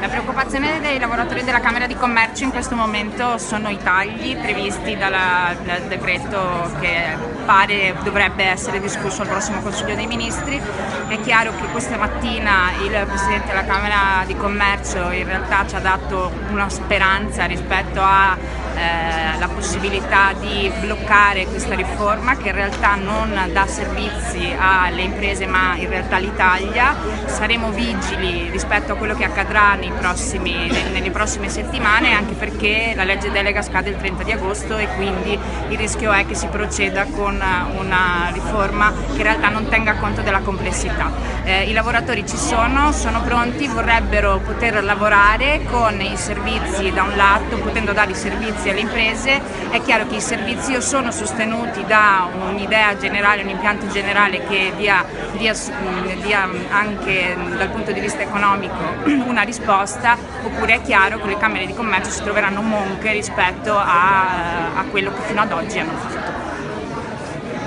La preoccupazione dei lavoratori della Camera di Commercio in questo momento sono i tagli previsti dal decreto che pare dovrebbe essere discusso al prossimo Consiglio dei Ministri. È chiaro che questa mattina il Presidente della Camera di Commercio in realtà ci ha dato una speranza rispetto alla possibilità di bloccare questa riforma che in realtà non dà servizi alle imprese ma in realtà li taglia. Saremo vigili rispetto a quello che accadrà nelle prossime settimane, anche perché la legge delega scade il 30 di agosto e quindi il rischio è che si proceda con una riforma che in realtà non tenga conto della complessità. I lavoratori ci sono pronti, vorrebbero poter lavorare con i servizi da un lato, potendo dare i servizi alle imprese. È chiaro che i servizi sono sostenuti da un'idea generale, un impianto generale che dia anche dal punto di vista economico una risposta, oppure è chiaro che le Camere di Commercio si troveranno monche rispetto a quello che fino ad oggi hanno fatto.